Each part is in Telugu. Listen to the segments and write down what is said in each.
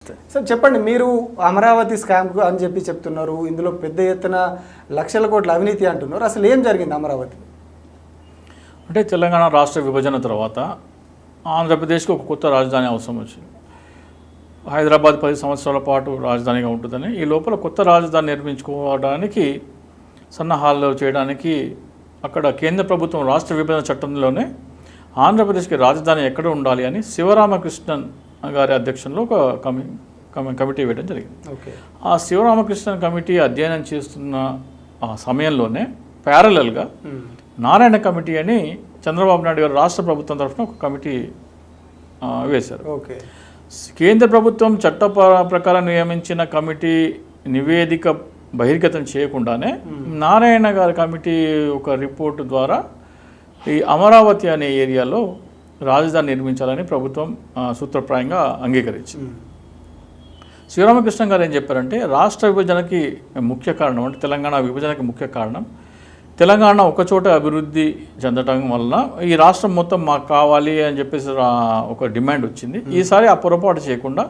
సార్ చెప్పండి, మీరు అమరావతి స్కామ్ అని చెప్పి చెప్తున్నారు, ఇందులో పెద్ద ఎత్తున లక్షల కోట్ల అవినీతి అంటున్నారు. అసలు ఏం జరిగింది అమరావతి? అంటే తెలంగాణ రాష్ట్ర విభజన తర్వాత ఆంధ్రప్రదేశ్కి ఒక కొత్త రాజధాని అవసరం వచ్చింది. హైదరాబాద్ 10 సంవత్సరాల పాటు రాజధానిగా ఉంటుందని, ఈ లోపల కొత్త రాజధాని నిర్మించుకోవడానికి సన్నాహాలు చేయడానికి అక్కడ కేంద్ర ప్రభుత్వం రాష్ట్ర విభజన చట్టంలోనే ఆంధ్రప్రదేశ్కి రాజధాని ఎక్కడ ఉండాలి అని శివరామకృష్ణన్ గారి అధ్యక్షంలో ఒక కమిటీ వేయడం జరిగింది. ఆ శివరామకృష్ణన్ కమిటీ అధ్యయనం చేస్తున్న ఆ సమయంలోనే ప్యారలల్గా నారాయణ కమిటీ అని చంద్రబాబు నాయుడు గారు రాష్ట్ర ప్రభుత్వం తరఫున ఒక కమిటీ వేశారు. కేంద్ర ప్రభుత్వం చట్ట ప్రకారం నియమించిన కమిటీ నివేదిక బహిర్గతం చేయకుండానే నారాయణ గారి కమిటీ ఒక రిపోర్టు ద్వారా ఈ అమరావతి అనే ఏరియాలో రాజధాని నిర్మించాలని ప్రభుత్వం సూత్రప్రాయంగా అంగీకరించింది. శ్రీరామకృష్ణ గారు ఏం చెప్పారంటే, రాష్ట్ర విభజనకి ముఖ్య కారణం అంటే తెలంగాణ విభజనకి ముఖ్య కారణం తెలంగాణ ఒకచోట అభివృద్ధి చెందటం వలన ఈ రాష్ట్రం మొత్తం మాకు కావాలి అని చెప్పేసి ఒక డిమాండ్ వచ్చింది. ఈసారి ఆ పొరపాటు చేయకుండా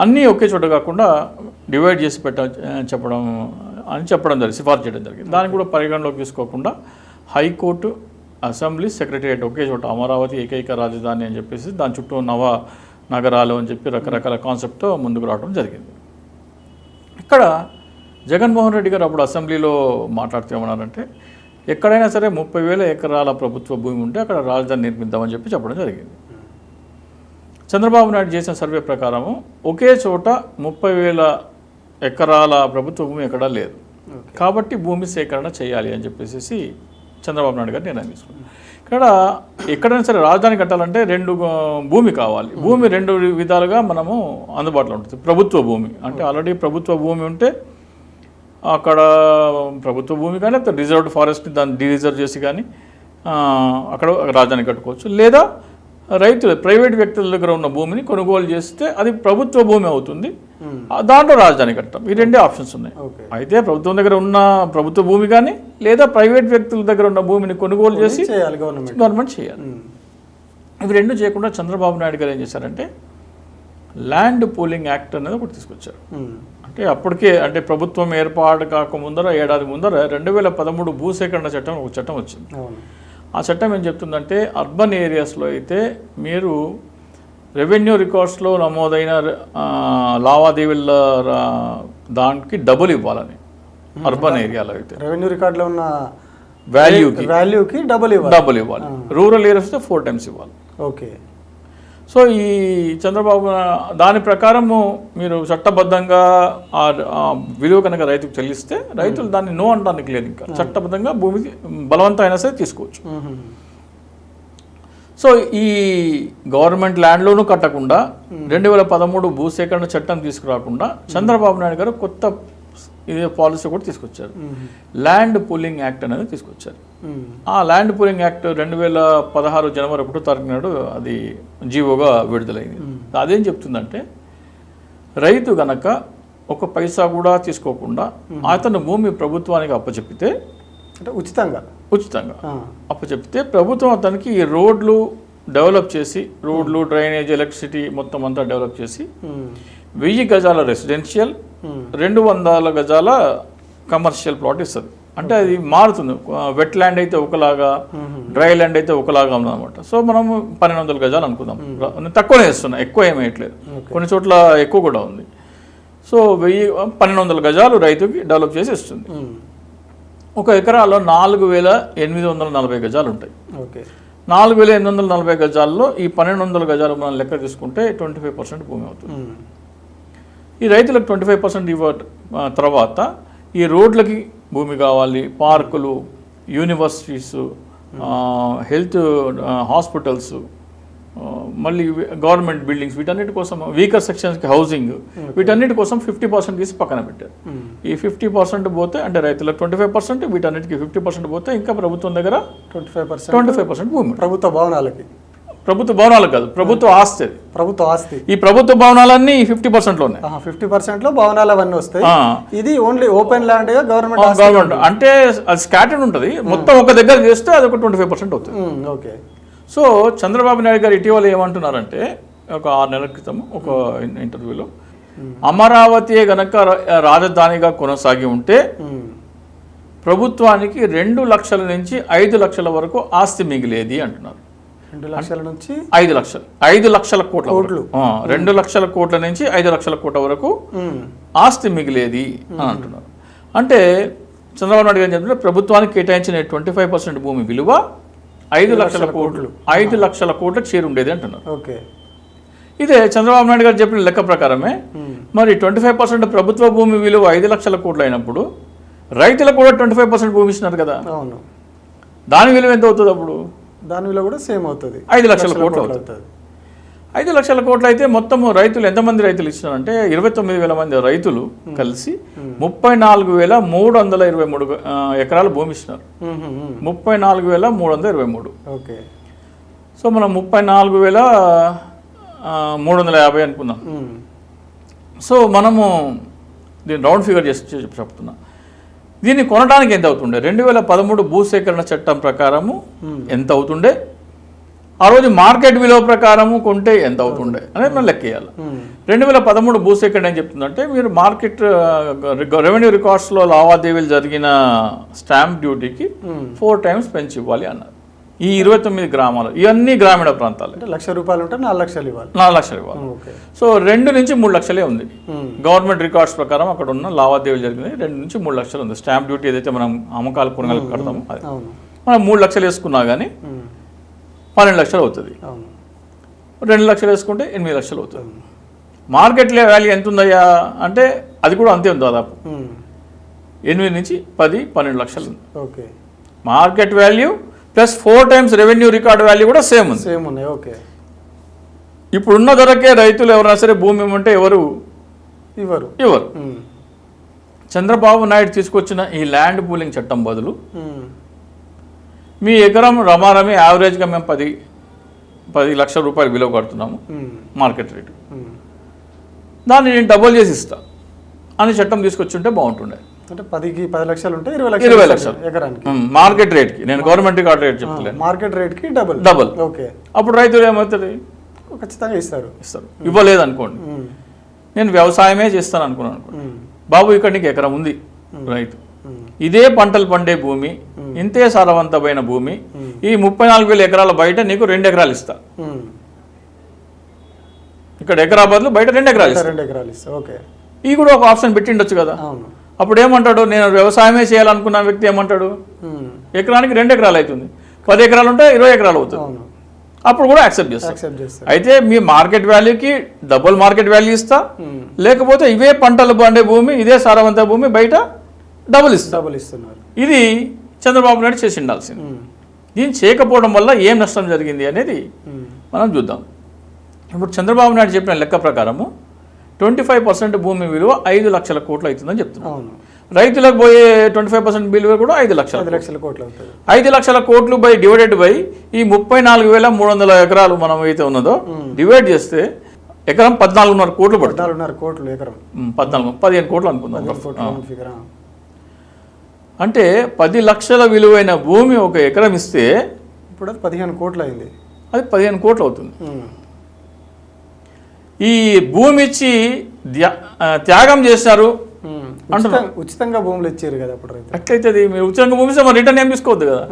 అన్నీ ఒకే చోట కాకుండా డివైడ్ చేసి చెప్పడం జరిగింది, సిఫార్సు చేయడం జరిగింది. దాన్ని కూడా పరిగణలోకి తీసుకోకుండా హైకోర్టు, అసెంబ్లీ, సెక్రటేరియట్ ఒకే చోట అమరావతి ఏకైక రాజధాని అని చెప్పేసి దాని చుట్టూ నవ నగరాలు అని చెప్పి రకరకాల కాన్సెప్ట్తో ముందుకు రావడం జరిగింది. ఇక్కడ జగన్మోహన్ రెడ్డి గారు అప్పుడు అసెంబ్లీలో మాట్లాడుతూ ఏమన్నారంటే, ఎక్కడైనా సరే 30,000 ఎకరాల ప్రభుత్వ భూమి ఉంటే అక్కడ రాజధాని నిర్మిద్దామని చెప్పడం జరిగింది. చంద్రబాబు నాయుడు చేసిన సర్వే ప్రకారము ఒకే చోట 30,000 ఎకరాల ప్రభుత్వ భూమి ఎక్కడా లేదు, కాబట్టి భూమి సేకరణ చేయాలి అని చెప్పేసి చంద్రబాబు నాయుడు గారు నిర్ణయం తీసుకున్నారు. ఇక్కడ ఎక్కడైనా సరే రాజధాని కట్టాలంటే భూమి కావాలి. భూమి 2 విధాలుగా మనము అందుబాటులో ఉంటుంది. ప్రభుత్వ భూమి అంటే ఆల్రెడీ ప్రభుత్వ భూమి ఉంటే అక్కడ ప్రభుత్వ భూమి కానీ లేకపోతే రిజర్వ్డ్ ఫారెస్ట్ని దాన్ని డీరిజర్వ్ చేసి కానీ అక్కడ రాజధాని కట్టుకోవచ్చు. లేదా రైతులు ప్రైవేట్ వ్యక్తుల దగ్గర ఉన్న భూమిని కొనుగోలు చేస్తే అది ప్రభుత్వ భూమి అవుతుంది, దాంట్లో రాజధాని కట్టడం. ఈ 2 ఆప్షన్స్ ఉన్నాయి. అయితే ప్రభుత్వం దగ్గర ఉన్న ప్రభుత్వ భూమి కానీ లేదా ప్రైవేట్ వ్యక్తుల దగ్గర ఉన్న భూమిని కొనుగోలు చేసి గవర్నమెంట్ చేయాలి. ఇవి 2 చేయకుండా చంద్రబాబు నాయుడు గారు ఏం చేశారంటే ల్యాండ్ పూలింగ్ యాక్ట్ అనేది ఒకటి తీసుకొచ్చారు. అంటే అప్పటికే అంటే ప్రభుత్వం ఏర్పాటు కాకముందర ఏడాది ముందర 2013 భూసేకరణ చట్టం ఒక చట్టం వచ్చింది. ఆ చట్టం ఏం చెప్తుందంటే, అర్బన్ ఏరియాస్లో అయితే మీరు రెవెన్యూ రికార్డ్స్లో నమోదైన లావాదేవీల దానికి డబుల్ ఇవ్వాలని. అర్బన్ ఏరియాలో అయితే రెవెన్యూ రికార్డులో ఉన్న వాల్యూకి డబుల్ ఇవ్వాలి. రూరల్ ఏరియాస్లో 4 times ఇవ్వాలి. ఓకే. సో ఈ చంద్రబాబు దాని ప్రకారము మీరు చట్టబద్ధంగా ఆ విలువ కనుక రైతుకు చెల్లిస్తే రైతులు దాన్ని నో అనడానికి లేదు. ఇంకా చట్టబద్ధంగా భూమికి బలవంతం అయినా సరే తీసుకోవచ్చు. సో ఈ గవర్నమెంట్ ల్యాండ్లోనూ కట్టకుండా 2013 భూసేకరణ చట్టం తీసుకురాకుండా చంద్రబాబు నాయుడు గారు కొత్త ఇదే పాలసీ కూడా తీసుకొచ్చారు. ల్యాండ్ పూలింగ్ యాక్ట్ అనేది తీసుకొచ్చారు. ఆ ల్యాండ్ పూలింగ్ యాక్ట్ 2016 జనవరి 1వ తారీఖు నాడు అది జీవోగా విడుదలైంది. అదేం చెప్తుందంటే, రైతు గనక ఒక పైసా కూడా తీసుకోకుండా అతను భూమి ప్రభుత్వానికి అప్పచెప్పితే, అంటే ఉచితంగా అప్పచెప్పితే ప్రభుత్వం అతనికి ఈ రోడ్లు డెవలప్ చేసి, రోడ్లు, డ్రైనేజ్, ఎలక్ట్రిసిటీ మొత్తం అంతా డెవలప్ చేసి 1000 గజాల రెసిడెన్షియల్, 200 గజాల కమర్షియల్ ప్లాట్ ఇస్తుంది. అంటే అది మారుతుంది. వెట్ ల్యాండ్ అయితే ఒకలాగా, డ్రై ల్యాండ్ అయితే ఒకలాగా ఉందన్నమాట. సో మనము 1200 గజాలు అనుకుందాం. తక్కువనే ఇస్తున్నా, ఎక్కువ ఏమి వేయట్లేదు. కొన్ని చోట్ల ఎక్కువ కూడా ఉంది. సో 1200 గజాలు రైతుకి డెవలప్ చేసి ఇస్తుంది. ఒక ఎకరాలో 4840 గజాలు ఉంటాయి. 4840 గజాల్లో ఈ 1200 గజాలు మనం లెక్క తీసుకుంటే 25% భూమి అవుతుంది. ఈ రైతులకు 25% ఇవ్వ తర్వాత ఈ రోడ్లకి భూమి కావాలి, పార్కులు, యూనివర్సిటీస్, హెల్త్ హాస్పిటల్స్, మళ్ళీ గవర్నమెంట్ బిల్డింగ్స్, వీటన్నిటి కోసం వీకర్ సెక్షన్స్కి హౌసింగ్, వీటన్నిటి కోసం 50% తీసి పక్కన పెట్టారు. ఈ 50% పోతే అంటే రైతులకు 25%, వీటన్నిటికి 50% పోతే ఇంకా ప్రభుత్వం దగ్గర 25% భూమి. ప్రభుత్వ భవనాలు కాదు, ప్రభుత్వ ఆస్తి. ఈ ప్రభుత్వ భవనాలన్నీ 50%లోనే. 50%లో భవనాలు అవన్నీ వస్తాయి. ఇది ఓన్లీ ఓపెన్ ల్యాండ్ గా గవర్నమెంట్ అంటే అది స్కాటర్డ్ ఉంటుంది. మొత్తం ఒక దగ్గర చేస్తే అది ఒక 25% అవుతుంది. ఓకే. సో చంద్రబాబు నాయుడు గారు ఇటీవల ఏమంటున్నారంటే, ఒక 6 నెలల క్రితం ఒక ఇంటర్వ్యూలో అమరావతి గనక రాజధానిగా కొనసాగి ఉంటే ప్రభుత్వానికి 2 లక్షల నుంచి 5 లక్షల వరకు ఆస్తి మిగిలేది అంటున్నారు. 2 లక్షల నుంచి 5 లక్షలు, 5 లక్షల కోట్ల వరకు. 2 లక్షల కోట్ల నుంచి 5 లక్షల కోట్ల వరకు ఆస్తి మిగిలేది అని అంటున్నారు. అంటే చంద్రబాబు నాయుడు గారు చెప్తుంటే ప్రభుత్వానికి కేటాయించిన 25% భూమి విలువ 5 లక్షల కోట్లు, 5 లక్షల కోట్లకు చేరుండేది అంటున్నారు. ఓకే, ఇదే చంద్రబాబు నాయుడు గారు చెప్పిన లెక్క ప్రకారమే మరి 25% ప్రభుత్వ భూమి విలువ 5 లక్షల కోట్లు అయినప్పుడు రైతులకు కూడా 25% భూమి ఇస్తున్నారు కదా. అవును, దాని విలువ ఎంత అవుతుంది అప్పుడు? దాని విలువ కూడా సేమ్ అవుతుంది, 5 లక్షల కోట్లు అవుతుంది. 5 లక్షల కోట్లు అయితే మొత్తం రైతులు ఎంతమంది రైతులు ఇస్తున్నారంటే 29,000 మంది రైతులు కలిసి 34,323 ఎకరాల భూమి ఇస్తున్నారు. 34,323. ఓకే, సో మనం 34,350 అనుకున్నాం. సో మనము దీన్ని రౌండ్ ఫిగర్ చేసి చెప్తున్నా. దీన్ని కొనడానికి ఎంత అవుతుండే? 2013 భూసేకరణ చట్టం ప్రకారము ఎంత అవుతుండే, ఆ రోజు మార్కెట్ విలువ ప్రకారము కొంటే ఎంత అవుతుండే అనేది మనం లెక్కేయాలి. 2013 భూసేకరణ ఏం చెప్తుందంటే మీరు మార్కెట్ రెవెన్యూ రికార్డ్స్లో లావాదేవీలు జరిగిన స్టాంప్ డ్యూటీకి 4 times పెంచి ఇవ్వాలి అన్నారు. ఈ 29 గ్రామాలు, ఇవన్నీ గ్రామీణ ప్రాంతాలు. అంటే ₹1,00,000 ఉంటే 4 లక్షలు ఇవ్వాలి. 4 లక్షలు ఇవ్వాలి. సో 2 నుంచి 3 లక్షలే ఉంది గవర్నమెంట్ రికార్డ్స్ ప్రకారం. అక్కడ ఉన్న లావాదేవీలు జరిగింది 2 నుంచి 3 లక్షలు ఉంది. స్టాంప్ డ్యూటీ ఏదైతే మనం అమ్మకాలు కొనగలు కడతామో అది మనం 3 లక్షలు వేసుకున్నా కానీ 12 లక్షలు అవుతుంది. 2 లక్షలు వేసుకుంటే 8 లక్షలు అవుతుంది. మార్కెట్ వాల్యూ ఎంత ఉందయ్యా అంటే అది కూడా అంతే ఉంది, దాదాపు 8 నుంచి 10-12 లక్షలు. Okay, market value plus 4 times revenue record value కూడా సేమ్ ఉంది. సేమ్ ఉన్నాయి. ఓకే, ఇప్పుడున్న ధరకే రైతులు ఎవరైనా సరే భూమి ఇవ్వమంటే ఎవరు ఇవ్వరు. చంద్రబాబు నాయుడు తీసుకొచ్చిన ఈ ల్యాండ్ పూలింగ్ చట్టం బదులు మీ ఎకరం రమారమి యావరేజ్గా మేము 10 లక్షల రూపాయలు విలువ కడుతున్నాము మార్కెట్ రేటు, దాన్ని నేను డబుల్ చేసి ఇస్తా అని చట్టం తీసుకొచ్చుంటే బాగుంటుండే. అంటే 10 లక్షలు ఉంటే 20 లక్షలు ఎకరానికి మార్కెట్ రేట్కి. నేను గవర్నమెంట్ రికార్డ్ రేట్ చెప్తలేను, మార్కెట్ రేట్కి డబుల్. ఓకే, అప్పుడు రైతులు ఏమవుతుంది? ఖచ్చితంగా ఇస్తారు. ఇవ్వలేదు అనుకోండి, నేను వ్యవసాయమే చేస్తాను అనుకున్నాను. బాబు ఇక్కడ నీకు ఎకరం ఉంది, రైతు ఇదే పంటలు పండే భూమి, ఇంతే సారవంతమైన భూమి, ఈ 34,000 ఎకరాల బయట నీకు 2 ఎకరాలు ఇస్తా. ఇక్కడ ఎకరా బదులు బయట 2 ఎకరాలు ఇస్తా. ఓకే, ఈ కూడా ఒక ఆప్షన్ పెట్టిండొచ్చు కదా. అప్పుడు ఏమంటాడు? నేను వ్యవసాయమే చేయాలనుకున్న వ్యక్తి ఏమంటాడు? ఎకరానికి 2 ఎకరాలు అవుతుంది, 10 ఎకరాలు ఉంటే 20 ఎకరాలు అవుతుంది. అప్పుడు కూడా యాక్సెప్ట్ చేస్తారు. అయితే మీ మార్కెట్ వాల్యూకి డబుల్ మార్కెట్ వాల్యూ ఇస్తా, లేకపోతే ఇవే పంటలు పండే భూమి, ఇదే సారవంత భూమి బయట డబుల్ ఇస్తున్నారు. ఇది చంద్రబాబు నాయుడు చేసి ఉండాల్సింది. దీన్ని చేయకపోవడం వల్ల ఏం నష్టం జరిగింది అనేది మనం చూద్దాం. ఇప్పుడు చంద్రబాబు నాయుడు చెప్పిన లెక్క ప్రకారము 25% భూమి విలువ 5 లక్షల కోట్లు అవుతుందని చెప్తున్నాం. రైతులకు పోయే 25% విలువ కూడా 5 లక్షల కోట్లు అవుతుంది. 5 లక్షల కోట్లు డివైడెడ్ బై ఈ 34,300 ఎకరాలు మనం అయితే ఉన్నదో డివైడ్ చేస్తే ఎకరం 14.5 కోట్లు పడుతుంది. 14.5 కోట్లు ఎకరం, 15 కోట్లు అనుకుందాం. అంటే 10 లక్షల విలువైన భూమి ఒక ఎకరం ఇస్తే ఇప్పుడు అది 15 కోట్లు అయింది. అది 15 కోట్లు అవుతుంది. ఈ భూమి ఇచ్చి త్యాగం చేశారు అంటున్నారు. ఉచితంగా భూములు ఇచ్చారు కదా అప్పుడు. అట్లయితే మీరు ఉచితంగా భూమి ఇస్తే మరి రిటర్న్ ఏం తీసుకోవద్దు కదా.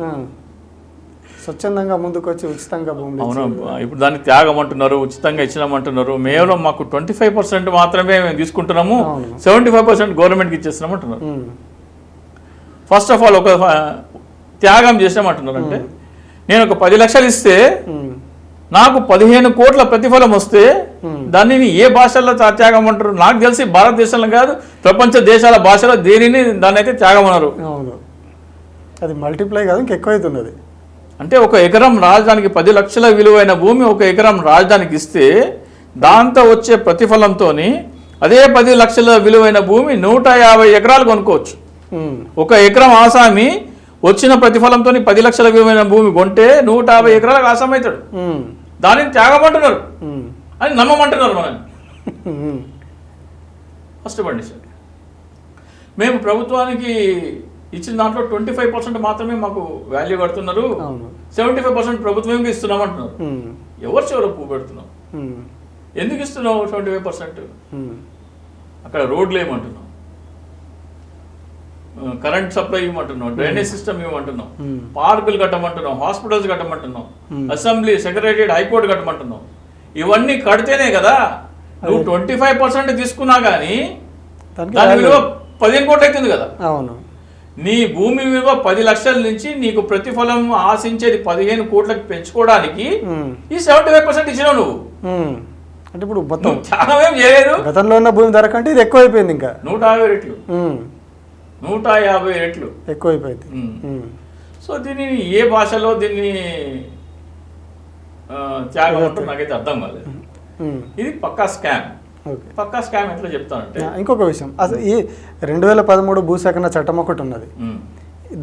స్వచ్ఛందంగా ముందుకు వచ్చి ఉచితంగా భూములు. అవును, ఇప్పుడు దాన్ని త్యాగం అంటున్నారు, ఉచితంగా ఇచ్చినామంటున్నారు. కేవలం మాకు 25% మాత్రమే మేము తీసుకుంటున్నాము, 75% గవర్నమెంట్కి ఇచ్చేస్తున్నాం అంటున్నారు. ఫస్ట్ ఆఫ్ ఆల్ ఒక త్యాగం చేసామంటున్నారు. అంటే నేను ఒక 10 లక్షలు ఇస్తే నాకు 15 కోట్ల ప్రతిఫలం వస్తే దాన్ని ఏ భాషల్లో త్యాగం అంటారు? నాకు తెలిసి భారతదేశంలో కాదు, ప్రపంచ దేశాల భాషలో దాన్ని అయితే త్యాగం అన్నారు. అది మల్టిప్లై కాదు, ఇంకెక్కువ అవుతుంది. అంటే ఒక ఎకరం రాజధానికి 10 లక్షల విలువైన భూమి ఒక ఎకరం రాజధానికి ఇస్తే దాంతో వచ్చే ప్రతిఫలంతో అదే 10 లక్షల విలువైన భూమి 150 ఎకరాలు కొనుక్కోవచ్చు. ఒక ఎకరం ఆసామి వచ్చిన ప్రతిఫలంతో 10 లక్షల విలువైన భూమి కొంటే 150 ఎకరాలకు ఆసామి అవుతాడు. దానిని త్యాగమంటున్నారు అని నమ్మమంటున్నారు. మనం ఫస్ట్ పండిస్తారు. మేము ప్రభుత్వానికి ఇచ్చిన దాంట్లో 25% మాత్రమే మాకు వాల్యూ కడుతున్నారు, 75% ప్రభుత్వంకి ఇస్తున్నాం అంటున్నారు. ఎవరు చివర పువ్వు పెడుతున్నాం? ఎందుకు ఇస్తున్నావు 25%? అక్కడ రోడ్లు ఏమంటున్నావు, కరెంట్ సప్లై ఇవ్వమంటున్నావు, డ్రైనేజ్ సిస్టమ్ ఇవ్వమంటున్నావు, పార్కులు కట్టమంటున్నావు, హాస్పిటల్స్ కట్టమంటున్నావు, అసెంబ్లీ, సెక్రటరియట్, హైకోర్టు కట్టమంటున్నావు. ఇవన్నీ కడితేనే కదా నువ్వు 25% తీసుకున్నా కానీ దాని విలువ 15 కోట్లు అవుతుంది కదా. అవును, నీ భూమి విలువ 10 లక్షల నుంచి నీకు ప్రతిఫలం ఆశించేది 15 కోట్లకు పెంచుకోవడానికి ఈ 75% ఇచ్చినావు నువ్వు. అంటే ఇప్పుడు మొత్తం చాలా ఏం చేయలేదు. గతంలో ఉన్న భూమి ధర కంటే ఇది ఎక్కువైపోయింది, ఇంకా 150 రెట్లు 150 రెట్లు ఎక్కువైపోయింది. సో దీన్ని ఏ భాషలో దీన్ని త్యాగం అంటూ నాకైతే అర్థం కాలేదు. ఇది పక్కా స్కామ్. పక్కా స్కామ్ ఎట్లా చెప్తానంటే, ఇంకొక విషయం, అసలు ఈ 2013 భూసేకరణ చట్టం ఒకటి ఉన్నది,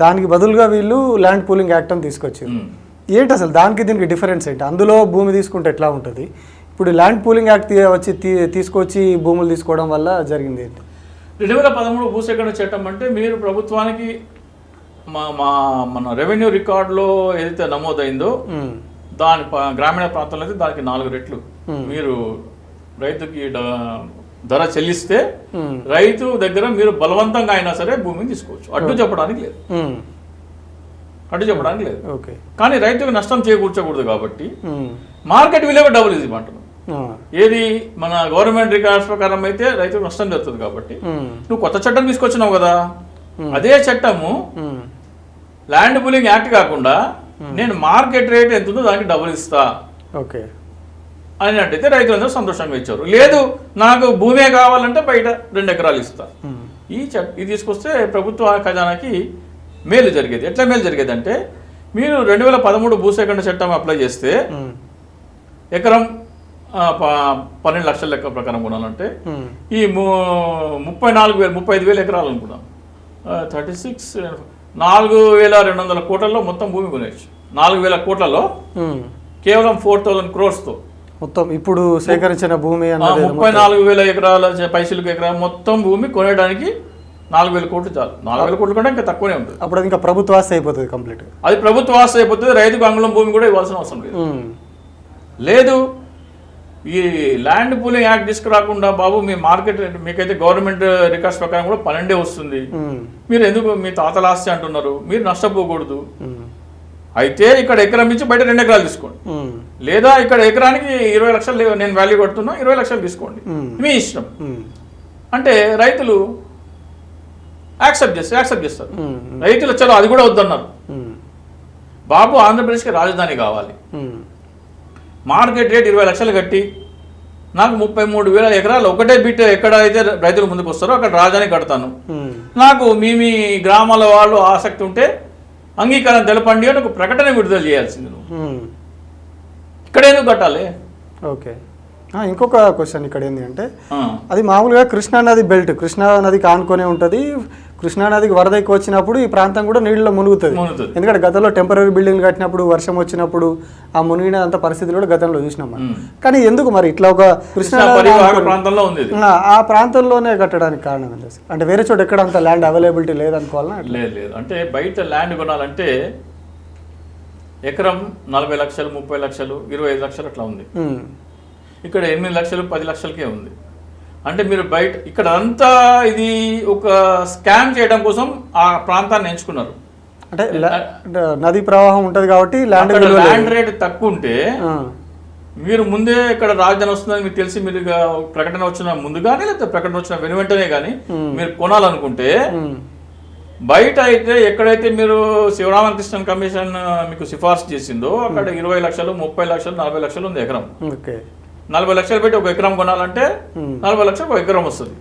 దానికి బదులుగా వీళ్ళు ల్యాండ్ పూలింగ్ యాక్ట్ అని తీసుకొచ్చారు. ఏంటి అసలు దానికి దీనికి డిఫరెన్స్ ఏంటి? అందులో భూమి తీసుకుంటే ఎట్లా ఉంటుంది, ఇప్పుడు ల్యాండ్ పూలింగ్ యాక్ట్ తీసుకొచ్చి భూములు తీసుకోవడం వల్ల జరిగింది ఏంటి? 2013 భూసేకరణ చట్టం అంటే మీరు ప్రభుత్వానికి మన రెవెన్యూ రికార్డులో ఏదైతే నమోదైందో దాని గ్రామీణ ప్రాంతంలో అయితే దానికి 4 రెట్లు మీరు రైతుకి ధర చెల్లిస్తే రైతు దగ్గర మీరు బలవంతంగా అయినా సరే భూమిని తీసుకోవచ్చు. అడ్డు చెప్పడానికి లేదు, అడ్డు చెప్పడానికి లేదు. కానీ రైతుకు నష్టం చేకూర్చకూడదు కాబట్టి మార్కెట్ విలువ డబుల్ ఇది అంటున్నాం. ఏది మన గవర్నమెంట్ రికార్డ్స్ ప్రకారం అయితే రైతుకు నష్టం జరుగుతుంది కాబట్టి నువ్వు కొత్త చట్టం తీసుకొచ్చినావు కదా, అదే చట్టము ల్యాండ్ పూలింగ్ యాక్ట్ కాకుండా నేను మార్కెట్ రేట్ ఎంత ఉందో దానికి డబుల్ ఇస్తా అన్నట్టయితే రైతులందరూ సంతోషంగా ఇచ్చారు. లేదు నాకు భూమే కావాలంటే బయట 2 ఎకరాలు ఇస్తా. ఇది తీసుకొస్తే ప్రభుత్వ ఖజానాకి మేలు జరిగేది. ఎట్లా మేలు జరిగేది అంటే, మీరు 2013 భూసేకరణ చట్టం అప్లై చేస్తే ఎకరం 12 లక్షల లెక్క ప్రకారం కొనాలంటే ఈ 35,000 ఎకరాలు అనుకున్నాం, 4,200 కోట్లలో మొత్తం భూమి కొనేచ్చు. 4,000 కోట్లలో కేవలం 4,000 crores మొత్తం ఇప్పుడు సేకరించిన భూమి 34,000 ఎకరాల పైసలకు ఎకరాలు మొత్తం భూమి కొనేయడానికి 4,000 కోట్లు చాలు. 4,000 కోట్ల కంటే ఇంకా తక్కువనే ఉంటుంది. అప్పుడు అది ఇంకా ప్రభుత్వ ఆస్తి అయిపోతుంది, కంప్లీట్ అది ప్రభుత్వ ఆస్తి అయిపోతుంది. రైతుకు అంగుళం భూమి కూడా ఇవ్వాల్సిన అవసరం లేదు. లేదు ఈ ల్యాండ్ పూలింగ్ యాక్ట్ తీసుకురాకుండా బాబు మీ మార్కెట్ మీకైతే గవర్నమెంట్ రికార్డ్స్ ప్రకారం కూడా 12 వస్తుంది, మీరు ఎందుకు మీ తాతల ఆస్తి అంటున్నారు, మీరు నష్టపోకూడదు. అయితే ఇక్కడ ఎకరం ఇచ్చి బయట 2 ఎకరాలు తీసుకోండి, లేదా ఇక్కడ ఎకరానికి 20 లక్షలు నేను వాల్యూ కొడుతున్నా 20 లక్షలు తీసుకోండి, మీ ఇష్టం అంటే రైతులు యాక్సెప్ట్ చేస్తారు. రైతులు చలో అది కూడా వద్దన్నారు. బాబు ఆంధ్రప్రదేశ్కి రాజధాని కావాలి, మార్కెట్ రేట్ 20 లక్షలు కట్టి నాకు 33,000 ఎకరాలు ఒకటే బిట్ ఎక్కడైతే రైతులు ముందుకు వస్తారో అక్కడ రాజధాని కడతాను, నాకు మీ గ్రామాల వాళ్ళు ఆసక్తి ఉంటే అంగీకారం తెలపండి అని ఒక ప్రకటన విడుదల చేయాల్సింది. నువ్వు ఇక్కడ ఎందుకు కట్టాలి? ఓకే, ఇంకొక క్వశ్చన్ ఇక్కడ ఏంటి అంటే, అది మామూలుగా కృష్ణా నది బెల్ట్, కృష్ణా నదికి ఆనుకొనే ఉంటుంది. కృష్ణా నదికి వరద ఎక్కువ వచ్చినప్పుడు ఈ ప్రాంతం కూడా నీళ్ళలో మునుగుతుంది. ఎందుకంటే గతంలో టెంపరీ బిల్డింగ్లు కట్టినప్పుడు వర్షం వచ్చినప్పుడు ఆ మునిగిన అంత పరిస్థితులు కూడా గతంలో చూసినాం మనం. కానీ ఎందుకు మరి ఇట్లా ఒక కృష్ణా ప్రాంతంలో ఉంది, ఆ ప్రాంతంలోనే కట్టడానికి కారణం ఏంటి? అంటే వేరే చోట ఎక్కడ అంత ల్యాండ్ అవైలబిలిటీ లేదనుకోవాలన్నా? లేదు, అంటే బయట ల్యాండ్ కొనాలంటే ఎకరం 40 లక్షలు, 30 లక్షలు, 25 లక్షలు అట్లా ఉంది. ఇక్కడ 8 లక్షలు, 10 లక్షలకే ఉంది. అంటే మీరు బయట ఇక్కడ అంతా ఇది ఒక స్కామ్ చేయడం కోసం ఆ ప్రాంతాన్ని ఎంచుకున్నారు. అంటే నది ప్రవాహం ఉంటుంది కాబట్టి ల్యాండ్ రేట్ తక్కువ ఉంటే మీరు ముందే ఇక్కడ రాజధాని వస్తుందని మీకు తెలిసి మీరు ప్రకటన వచ్చిన ముందుగానే లేదా ప్రకటన వచ్చిన వెనువెంటనే కానీ మీరు కొనాలనుకుంటే బయట అయితే ఎక్కడైతే మీరు శివరామకృష్ణన్ కమిషన్ మీకు సిఫార్సు చేసిందో అక్కడ 20 లక్షలు, 30 లక్షలు, 40 లక్షలు ఉంది ఎకరం. 40 లక్షలు పెట్టి ఒక ఎకరం కొనాలంటే 40 లక్షలకు ఒక ఎకరం వస్తుంది.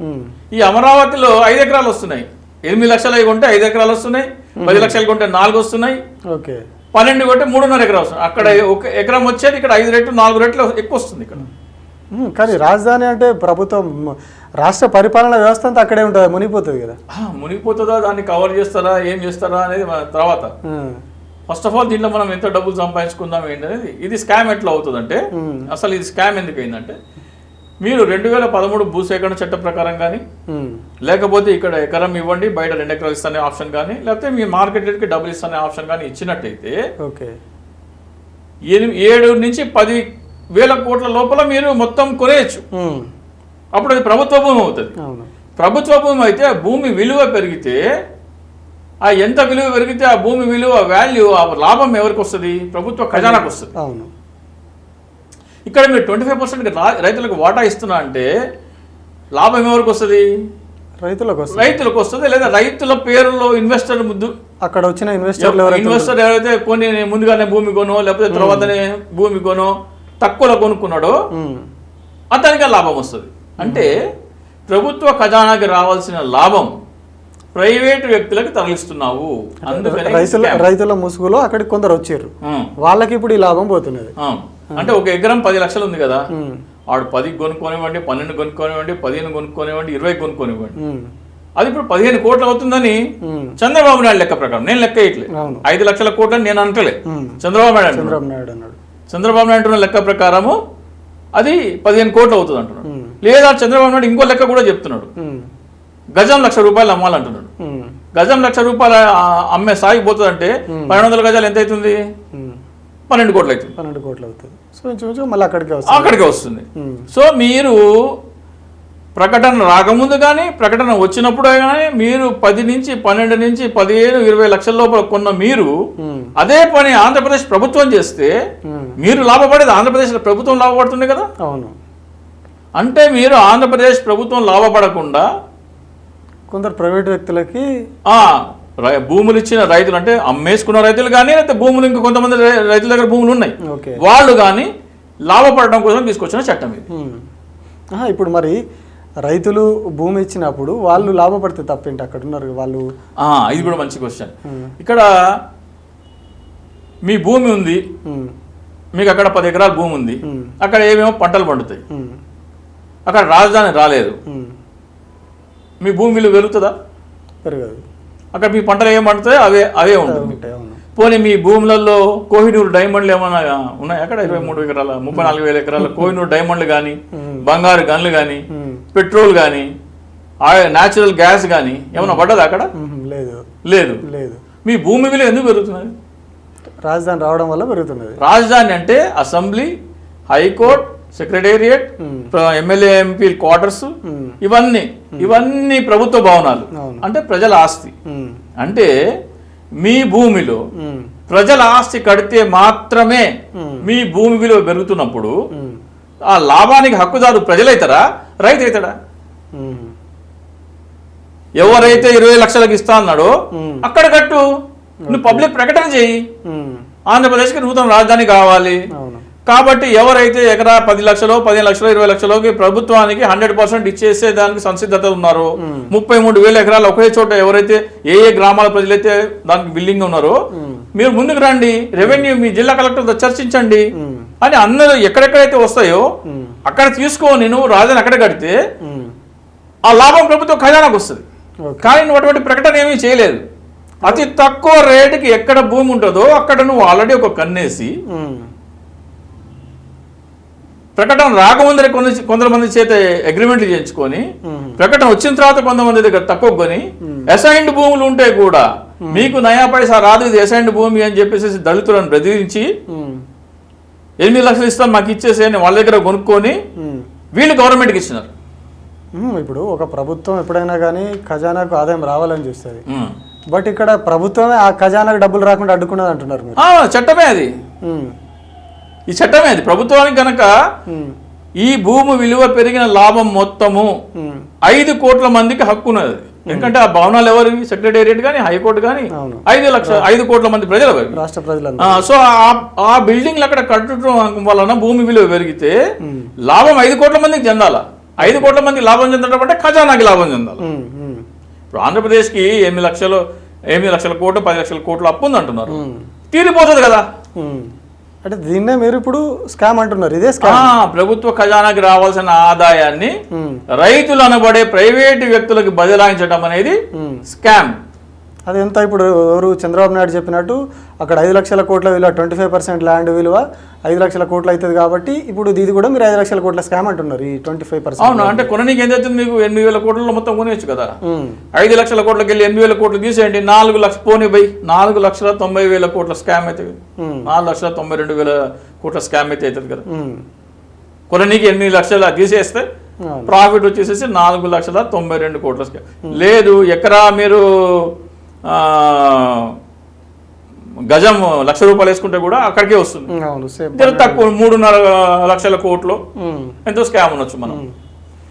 ఈ అమరావతిలో 5 ఎకరాలు వస్తున్నాయి. 8 లక్షలు అవి కొంటే 5 ఎకరాలు వస్తున్నాయి, 10 లక్షలు కొంటే 4 వస్తున్నాయి, 12 కొంటే 3.5 ఎకరాలు వస్తున్నాయి. అక్కడ ఒక ఎకరం వచ్చేది ఇక్కడ 5 రెట్లు 4 రెట్లు ఎక్కువ వస్తుంది ఇక్కడ. కానీ రాజధాని అంటే ప్రభుత్వం రాష్ట్ర పరిపాలన వ్యవస్థ అంతా అక్కడే ఉంటుంది, మునిగిపోతుంది కదా. మునిగిపోతుందా, దాన్ని కవర్ చేస్తారా, ఏం చేస్తారా అనేది తర్వాత. ఫస్ట్ ఆఫ్ ఆల్ దీంట్లో మనం ఎంత డబ్బులు సంపాదించుకుందాం ఏంటనేది. ఇది స్కామ్ ఎట్లా అవుతుందంటే, అసలు ఇది స్కామ్ ఎందుకు అయిందంటే, మీరు 2013 భూసేకరణ చట్టం ప్రకారం కానీ లేకపోతే ఇక్కడ ఎకరం ఇవ్వండి బయట 2 ఎకరాలు ఇస్తానే ఆప్షన్ కానీ లేకపోతే మీ మార్కెట్ రేట్కి డబ్బులు ఇస్తానే ఆప్షన్ కానీ ఇచ్చినట్టయితే 7 నుంచి 10 వేల కోట్ల లోపల మీరు మొత్తం కొనేయచ్చు. అప్పుడు అది ప్రభుత్వ భూమి అవుతుంది. ప్రభుత్వ భూమి అయితే భూమి విలువ పెరిగితే ఆ ఎంత విలువ పెరిగితే ఆ భూమి విలువ వాల్యూ ఆ లాభం ఎవరికి వస్తుంది? ప్రభుత్వ ఖజానాకు వస్తుంది. ఇక్కడ మీరు 25% రైతులకు వాటా ఇస్తున్నా అంటే లాభం ఎవరికి వస్తుంది? రైతులకు వస్తుంది. లేదా రైతుల పేరులో ఇన్వెస్టర్ ముద్దు అక్కడ వచ్చిన ఇన్వెస్టర్ ఎవరైతే కొన్ని ముందుగానే భూమి కొనో లేకపోతే తర్వాతనే భూమి కొనో తక్కువలో కొనుక్కున్నాడో అతనికి లాభం వస్తుంది. అంటే ప్రభుత్వ ఖజానాకి రావాల్సిన లాభం ప్రైవేట్ వ్యక్తులకు తరలిస్తున్నావు. రైతుల ముసుగులో అక్కడికి కొందరు వచ్చారు, వాళ్ళకి ఇప్పుడు ఈ లాభం పోతున్నది. అంటే ఒక ఎకరం 10 లక్షలు ఉంది కదా, ఆడు 10 కొనుక్కోనివ్వండి, 12 కొనుక్కోనివ్వండి, 15 కొనుక్కోనివ్వండి, 20 కొనుక్కోనివ్వండి, అది ఇప్పుడు 15 కోట్లు అవుతుందని చంద్రబాబు నాయుడు లెక్క ప్రకారం. నేను లెక్క ఇట్లే 5 లక్షల కోట్లని నేను అంటలే, చంద్రబాబు నాయుడు అన్నాడు. చంద్రబాబు నాయుడు లెక్క ప్రకారము అది 15 కోట్లు అవుతుంది అంటున్నాడు. లేదా చంద్రబాబు నాయుడు ఇంకో లెక్క కూడా చెప్తున్నాడు, గజం ₹1,00,000 అమ్మాలంటున్నాడు. గజం ₹1,00,000 అమ్మే సాగిపోతుంది అంటే 1200 గజాలు ఎంత అవుతుంది? 12 కోట్లు అవుతుంది. 12 కోట్లు అవుతుంది. సో మళ్ళీ అక్కడికే వస్తుంది. సో మీరు ప్రకటన రాకముందు కానీ ప్రకటన వచ్చినప్పుడు కానీ మీరు 10 నుంచి 12 నుంచి 15, 20 లక్షల లోపల కొన్న మీరు అదే పని ఆంధ్రప్రదేశ్ ప్రభుత్వం చేస్తే మీరు లాభపడేది ఆంధ్రప్రదేశ్ ప్రభుత్వం లాభపడుతుంది కదా. అవును. అంటే మీరు ఆంధ్రప్రదేశ్ ప్రభుత్వం లాభపడకుండా కొందరు ప్రైవేట్ వ్యక్తులకి భూములు ఇచ్చిన రైతులు అంటే అమ్మేసుకున్న రైతులు కానీ లేకపోతే భూములు ఇంకా కొంతమంది రైతుల దగ్గర భూములు ఉన్నాయి వాళ్ళు కానీ లాభపడడం కోసం తీసుకొచ్చిన చట్టం ఇది. ఇప్పుడు మరి రైతులు భూమి ఇచ్చినప్పుడు వాళ్ళు లాభపడితే తప్పేంటి? అక్కడ ఉన్నారు వాళ్ళు. ఇది కూడా మంచి క్వశ్చన్. ఇక్కడ మీ భూమి ఉంది, మీకు అక్కడ 10 ఎకరాల భూమి ఉంది, అక్కడ ఏమేమో పంటలు పండుతాయి, అక్కడ రాజధాని రాలేదు, మీ భూమి విలువ పెరుగుతుందా? పెరగదు. అక్కడ మీ పంటలు ఏం పండుతాయో అవే ఉంటుంది. పోనీ మీ భూములలో కోహినూరు డైమండ్లు ఏమైనా ఉన్నాయి? అక్కడ 23 ఎకరాల 34,000 ఎకరాల కోహినూరు డైమండ్లు కానీ, బంగారు గన్లు కానీ, పెట్రోల్ కానీ, న్యాచురల్ గ్యాస్ కానీ ఏమైనా పడ్డదా అక్కడ? లేదు. మీ భూమి విలువ ఎందుకు పెరుగుతున్నది? రాజధాని రావడం వల్ల పెరుగుతున్నది. రాజధాని అంటే assembly, high court, secretariat, MLA MP quarters, ఇవన్నీ ప్రభుత్వ భవనాలు. అంటే ప్రజల ఆస్తి. అంటే మీ భూమిలో ప్రజల ఆస్తి కడితే మాత్రమే మీ భూమి విలువ పెరుగుతున్నప్పుడు ఆ లాభానికి హక్కుదారు ప్రజలైతారా, రైతు అవుతాడా? ఎవరైతే 20 లక్షలకు ఇస్తా అన్నాడో అక్కడ కట్టు, నువ్వు పబ్లిక్ ప్రకటన చేయి, ఆంధ్రప్రదేశ్కి నూతన రాజధాని కావాలి. కాబట్టి ఎవరైతే ఎకరా 10 లక్షలు, 15 లక్షలు, 20 లక్షలకి ప్రభుత్వానికి 100% ఇచ్చేసే దానికి సంసిద్ధత ఉన్నారో, 33,000 ఎకరాలు ఒకే చోట ఎవరైతే ఏ గ్రామాల ప్రజలైతే దానికి బిల్డింగ్ ఉన్నారో మీరు ముందుకు రండి, రెవెన్యూ మీ జిల్లా కలెక్టర్తో చర్చించండి అని అందరూ ఎక్కడెక్కడైతే వస్తాయో అక్కడ తీసుకొని నువ్వు రాజధాని అక్కడ కడితే ఆ లాభం ప్రభుత్వం ఖజానాకు వస్తుంది. కానీ నువ్వు అటువంటి ప్రకటన ఏమీ చేయలేదు. అతి తక్కువ రేటుకి ఎక్కడ భూమి ఉంటుందో అక్కడ నువ్వు ఆల్రెడీ ఒక కన్నేసి ప్రకటన రాకముందరే కొంతమంది చేత అగ్రిమెంట్లు చేయించుకొని ప్రకటన వచ్చిన తర్వాత కొంతమంది దగ్గర తక్కువ కొని అసైన్డ్ భూములు ఉంటే కూడా మీకు నయా పైసా రాదు, ఇది అసైన్డ్ భూమి అని చెప్పేసి దళితులను బెదిరించి 8 లక్షలు ఇస్తాం మాకు ఇచ్చేసి అని వాళ్ళ దగ్గర కొనుక్కొని వీళ్ళు గవర్నమెంట్కి ఇచ్చినారు. ఇప్పుడు ఒక ప్రభుత్వం ఎప్పుడైనా కానీ ఖజానాకు ఆదాయం రావాలని చూస్తుంది, బట్ ఇక్కడ ప్రభుత్వమే ఆ ఖజానాకు డబ్బులు రాకుండా అడ్డుకున్నది అంటున్నారు. చట్టమే అది, ఈ చట్టమే అది. ప్రభుత్వానికి కనుక ఈ భూమి విలువ పెరిగిన లాభం మొత్తము 5 కోట్ల మందికి హక్కు ఉన్నది. ఎందుకంటే ఆ భవనాలు ఎవరు? సెక్రటేరియట్ కానీ, హైకోర్టు కానీ 5 కోట్ల మంది ప్రజలు, రాష్ట్ర ప్రజలు. సో ఆ బిల్డింగ్లు అక్కడ కట్టడం వలన భూమి విలువ పెరిగితే లాభం 5 కోట్ల మందికి చెందాల. 5 కోట్ల మంది లాభం చెందడం అంటే ఖజానాకి లాభం చెందాలి. ఇప్పుడు ఆంధ్రప్రదేశ్కి 8 లక్షల కోట్లు 10 లక్షల కోట్లు అప్పు ఉంది అంటున్నారు, తీరిపోతుంది కదా. అంటే దీన్నే మీరు ఇప్పుడు స్కామ్ అంటున్నారు. ఇదే స్కామ్. ప్రభుత్వ ఖజానాకి రావాల్సిన ఆదాయాన్ని రైతులు అనబడే ప్రైవేటు వ్యక్తులకు బదలాయించడం అనేది స్కామ్. అది ఎంత? ఇప్పుడు ఎవరు చంద్రబాబు నాయుడు చెప్పినట్టు అక్కడ 5 లక్షల కోట్ల విలువ 25% ల్యాండ్ విలువ 5 లక్షల కోట్లు అవుతుంది కాబట్టి ఇప్పుడు ఇది కూడా మీరు 5 లక్షల కోట్ల స్కామ్ అంటున్నారు. ఈ 25%. అవును. అంటే కొననీకి ఎంత అవుతుంది? మీకు 8,000 కోట్లలో మొత్తం కొనేయచ్చు కదా. 5 లక్షల కోట్లకి వెళ్ళి 8,000 కోట్లు తీసేయండి, 4 లక్షలు పోనీ బై 4,90,000 కోట్ల స్కామ్ అవుతుంది. 4,92,000 కోట్ల స్కామ్ అయితే అవుతుంది కదా. కొననీకి 8 లక్షలు తీసేస్తే ప్రాఫిట్ వచ్చేసేసి 4,92 కోట్ల లేదు. ఎకరా మీరు గజం ₹1,00,000 వేసుకుంటే కూడా అక్కడికే వస్తుంది. తక్కువ 3.5 లక్షల కోట్లు ఎంతో స్కామ్ ఉండొచ్చు మనం.